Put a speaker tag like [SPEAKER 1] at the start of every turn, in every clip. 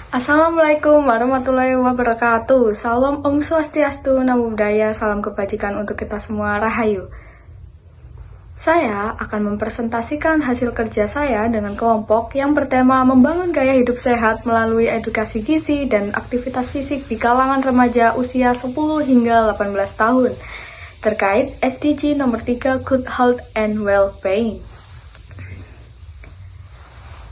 [SPEAKER 1] Assalamualaikum warahmatullahi wabarakatuh. Salam Om Swastiastu, Namo Buddhaya, salam kebajikan untuk kita semua, Rahayu. Saya akan mempresentasikan hasil kerja saya dengan kelompok yang bertema membangun gaya hidup sehat melalui edukasi gizi dan aktivitas fisik di kalangan remaja usia 10 hingga 18 tahun terkait SDG nomor 3 Good Health and Well-being.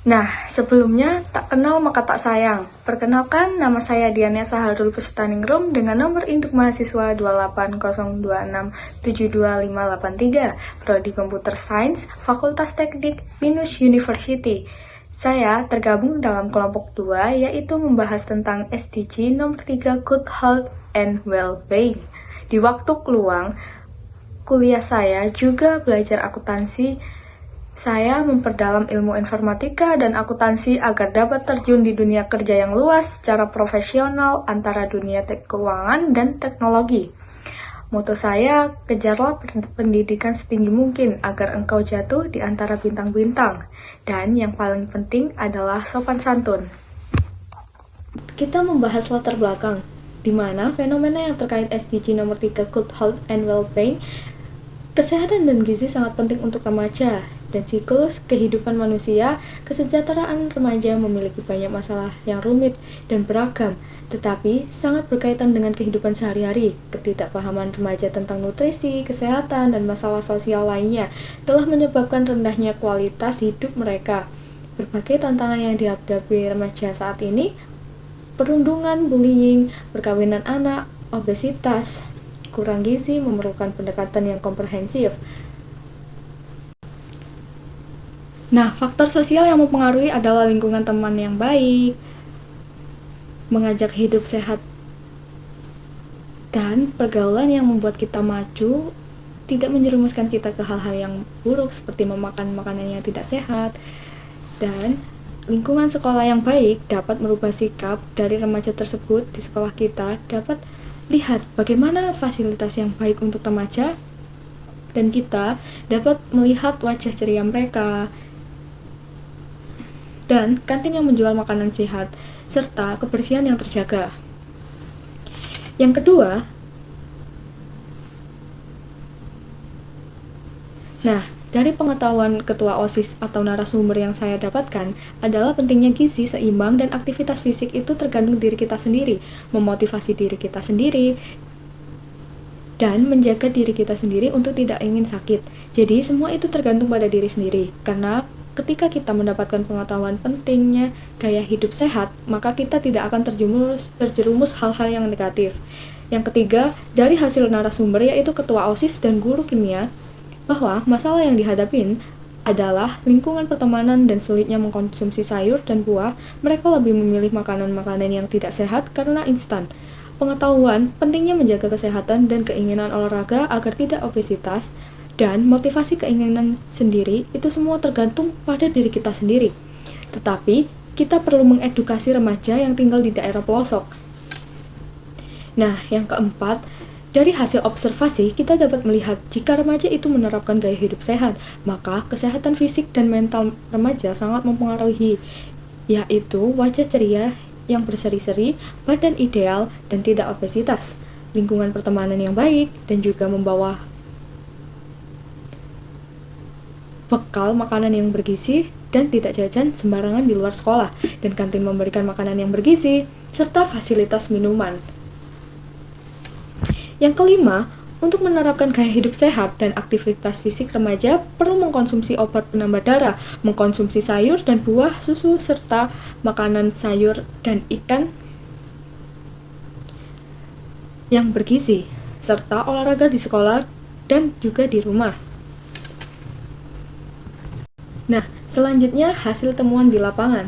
[SPEAKER 1] Nah, sebelumnya tak kenal maka tak sayang. Perkenalkan, nama saya Diana Saharul Pustaninggrum dengan nomor induk mahasiswa 28026722583, Prodi Komputer Sains, Fakultas Teknik, Binus University. Saya tergabung dalam kelompok 2, yaitu membahas tentang SDG nomor 3 Good Health and Well-being. Di waktu luang, kuliah saya juga belajar akuntansi. Saya memperdalam ilmu informatika dan akuntansi agar dapat terjun di dunia kerja yang luas secara profesional antara dunia keuangan dan teknologi. Moto saya, kejarlah pendidikan setinggi mungkin agar engkau jatuh di antara bintang-bintang. Dan yang paling penting adalah sopan santun. Kita membahas latar belakang, di mana fenomena yang terkait SDG nomor 3 Good Health and Well-being. Kesehatan dan gizi sangat penting untuk remaja, dan siklus kehidupan manusia, kesejahteraan remaja memiliki banyak masalah yang rumit dan beragam, tetapi sangat berkaitan dengan kehidupan sehari-hari. Ketidakpahaman remaja tentang nutrisi, kesehatan, dan masalah sosial lainnya telah menyebabkan rendahnya kualitas hidup mereka. Berbagai tantangan yang dihadapi remaja saat ini, perundungan, bullying, perkawinan anak, obesitas, kurang gizi memerlukan pendekatan yang komprehensif. Nah, faktor sosial yang mempengaruhi adalah lingkungan teman yang baik, mengajak hidup sehat, dan pergaulan yang membuat kita maju, tidak menjerumuskan kita ke hal-hal yang buruk seperti memakan makanan yang tidak sehat. Dan lingkungan sekolah yang baik dapat merubah sikap dari remaja tersebut di sekolah kita, dapat lihat bagaimana fasilitas yang baik untuk remaja, dan kita dapat melihat wajah ceria mereka, dan kantin yang menjual makanan sehat, serta kebersihan yang terjaga. Yang kedua, dari pengetahuan ketua OSIS atau narasumber yang saya dapatkan adalah pentingnya gizi seimbang dan aktivitas fisik itu tergantung diri kita sendiri, memotivasi diri kita sendiri, dan menjaga diri kita sendiri untuk tidak ingin sakit. Jadi semua itu tergantung pada diri sendiri, karena ketika kita mendapatkan pengetahuan pentingnya gaya hidup sehat, maka kita tidak akan terjerumus hal-hal yang negatif. Yang ketiga, dari hasil narasumber yaitu ketua OSIS dan guru kimia, bahwa masalah yang dihadapin adalah lingkungan pertemanan dan sulitnya mengkonsumsi sayur dan buah. Mereka lebih memilih makanan-makanan yang tidak sehat karena instan. Pengetahuan pentingnya menjaga kesehatan dan keinginan olahraga agar tidak obesitas, dan motivasi keinginan sendiri itu semua tergantung pada diri kita sendiri. Tetapi kita perlu mengedukasi remaja yang tinggal di daerah pelosok. Nah, yang keempat, dari hasil observasi, kita dapat melihat jika remaja itu menerapkan gaya hidup sehat, maka kesehatan fisik dan mental remaja sangat mempengaruhi, yaitu wajah ceria yang berseri-seri, badan ideal, dan tidak obesitas, lingkungan pertemanan yang baik, dan juga membawa bekal makanan yang bergizi dan tidak jajan sembarangan di luar sekolah, dan kantin memberikan makanan yang bergizi, serta fasilitas minuman. Yang kelima, untuk menerapkan gaya hidup sehat dan aktivitas fisik remaja perlu mengkonsumsi obat penambah darah, mengkonsumsi sayur dan buah, susu, serta makanan sayur dan ikan yang bergizi, serta olahraga di sekolah dan juga di rumah. Nah, selanjutnya hasil temuan di lapangan.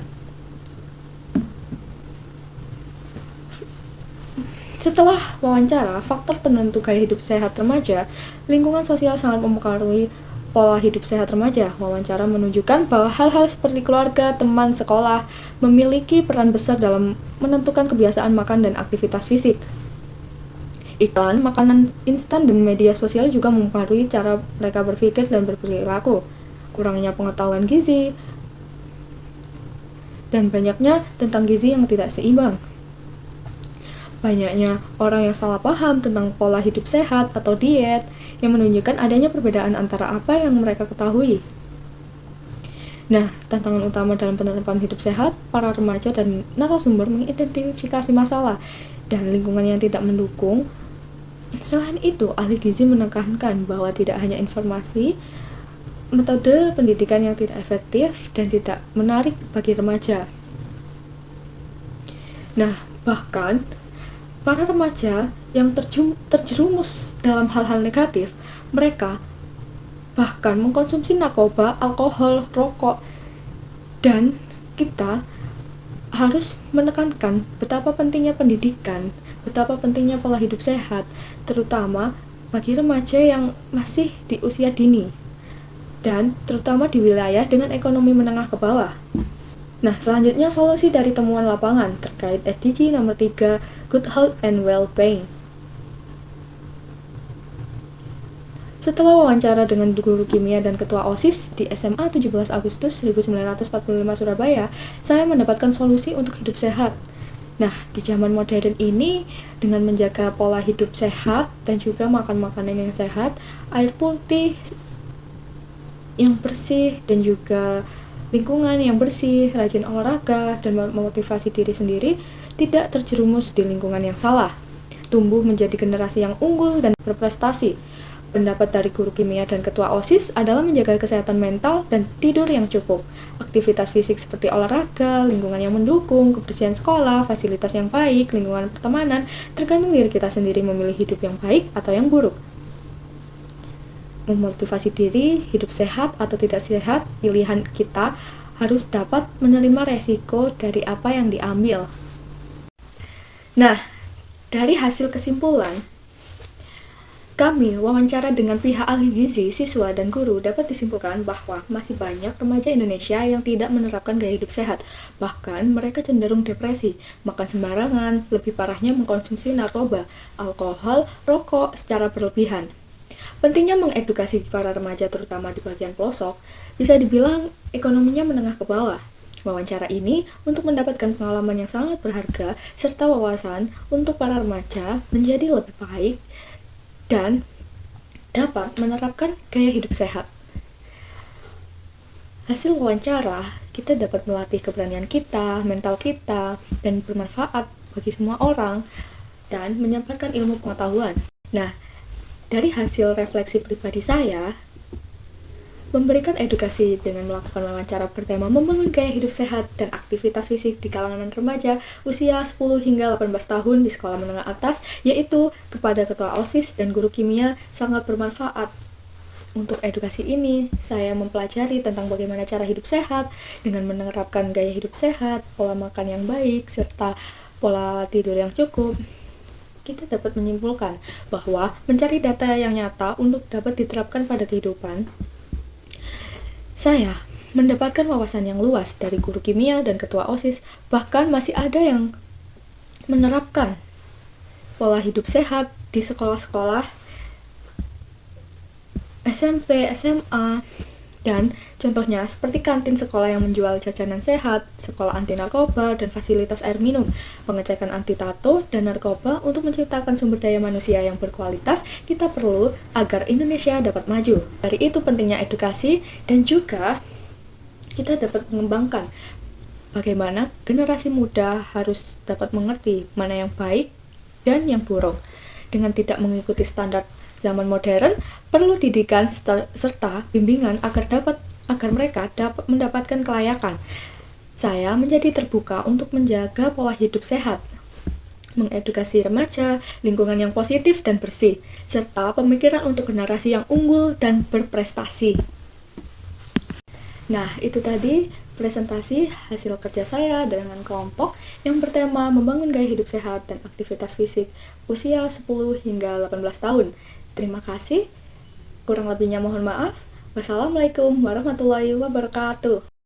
[SPEAKER 1] Setelah wawancara, faktor penentu gaya hidup sehat remaja, lingkungan sosial sangat mempengaruhi pola hidup sehat remaja. Wawancara menunjukkan bahwa hal-hal seperti keluarga, teman, sekolah memiliki peran besar dalam menentukan kebiasaan makan dan aktivitas fisik. Iklan, makanan instan, dan media sosial juga mempengaruhi cara mereka berpikir dan berperilaku. Kurangnya pengetahuan gizi dan banyaknya tentang gizi yang tidak seimbang. Banyaknya orang yang salah paham tentang pola hidup sehat atau diet yang menunjukkan adanya perbedaan antara apa yang mereka ketahui. Nah, tantangan utama dalam penerapan hidup sehat, para remaja dan narasumber mengidentifikasi masalah dan lingkungan yang tidak mendukung. Selain itu, ahli gizi menekankan bahwa tidak hanya informasi, metode pendidikan yang tidak efektif dan tidak menarik bagi remaja. Nah, bahkan para remaja yang terjerumus dalam hal-hal negatif, mereka bahkan mengkonsumsi narkoba, alkohol, rokok, dan kita harus menekankan betapa pentingnya pendidikan, betapa pentingnya pola hidup sehat, terutama bagi remaja yang masih di usia dini, dan terutama di wilayah dengan ekonomi menengah ke bawah. Nah, selanjutnya solusi dari temuan lapangan terkait SDG nomor 3, Good Health and Well-being. Setelah wawancara dengan guru kimia dan ketua OSIS di SMA 17 Agustus 1945 Surabaya, saya mendapatkan solusi untuk hidup sehat. Nah, di zaman modern ini, dengan menjaga pola hidup sehat dan juga makan makanan yang sehat, air putih yang bersih dan juga lingkungan yang bersih, rajin olahraga, dan memotivasi diri sendiri, tidak terjerumus di lingkungan yang salah. Tumbuh menjadi generasi yang unggul dan berprestasi. Pendapat dari guru kimia dan ketua OSIS adalah menjaga kesehatan mental dan tidur yang cukup. Aktivitas fisik seperti olahraga, lingkungan yang mendukung, kebersihan sekolah, fasilitas yang baik, lingkungan pertemanan, tergantung diri kita sendiri memilih hidup yang baik atau yang buruk. Memotivasi diri, hidup sehat atau tidak sehat, pilihan kita harus dapat menerima resiko dari apa yang diambil. Nah, dari hasil kesimpulan, kami wawancara dengan pihak ahli gizi, siswa, dan guru dapat disimpulkan bahwa masih banyak remaja Indonesia yang tidak menerapkan gaya hidup sehat. Bahkan mereka cenderung depresi, makan sembarangan, lebih parahnya mengkonsumsi narkoba, alkohol, rokok secara berlebihan. Pentingnya mengedukasi para remaja terutama di bagian pelosok, bisa dibilang ekonominya menengah ke bawah. Wawancara ini untuk mendapatkan pengalaman yang sangat berharga serta wawasan untuk para remaja menjadi lebih baik dan dapat menerapkan gaya hidup sehat. Hasil wawancara, kita dapat melatih keberanian kita, mental kita, dan bermanfaat bagi semua orang, dan menyampaikan ilmu pengetahuan. Nah, dari hasil refleksi pribadi saya, memberikan edukasi dengan melakukan wawancara bertema membangun gaya hidup sehat dan aktivitas fisik di kalangan remaja usia 10 hingga 18 tahun di sekolah menengah atas, yaitu kepada ketua OSIS dan guru kimia, sangat bermanfaat. Untuk edukasi ini, saya mempelajari tentang bagaimana cara hidup sehat dengan menerapkan gaya hidup sehat, pola makan yang baik, serta pola tidur yang cukup. Kita dapat menyimpulkan bahwa mencari data yang nyata untuk dapat diterapkan pada kehidupan. Saya mendapatkan wawasan yang luas dari guru kimia dan ketua OSIS, bahkan masih ada yang menerapkan pola hidup sehat di sekolah-sekolah SMP, SMA, dan contohnya seperti kantin sekolah yang menjual jajanan sehat, sekolah anti narkoba, dan fasilitas air minum, pengecekan anti tato dan narkoba. Untuk menciptakan sumber daya manusia yang berkualitas, kita perlu agar Indonesia dapat maju. Dari itu pentingnya edukasi dan juga kita dapat mengembangkan bagaimana generasi muda harus dapat mengerti mana yang baik dan yang buruk. Dengan tidak mengikuti standar zaman modern, perlu didikan serta bimbingan agar mereka dapat mendapatkan kelayakan. Saya menjadi terbuka untuk menjaga pola hidup sehat, mengedukasi remaja, lingkungan yang positif dan bersih, serta pemikiran untuk generasi yang unggul dan berprestasi. Nah, itu tadi presentasi hasil kerja saya dengan kelompok yang bertema membangun gaya hidup sehat dan aktivitas fisik usia 10 hingga 18 tahun. Terima kasih. Kurang lebihnya mohon maaf. Wassalamualaikum warahmatullahi wabarakatuh.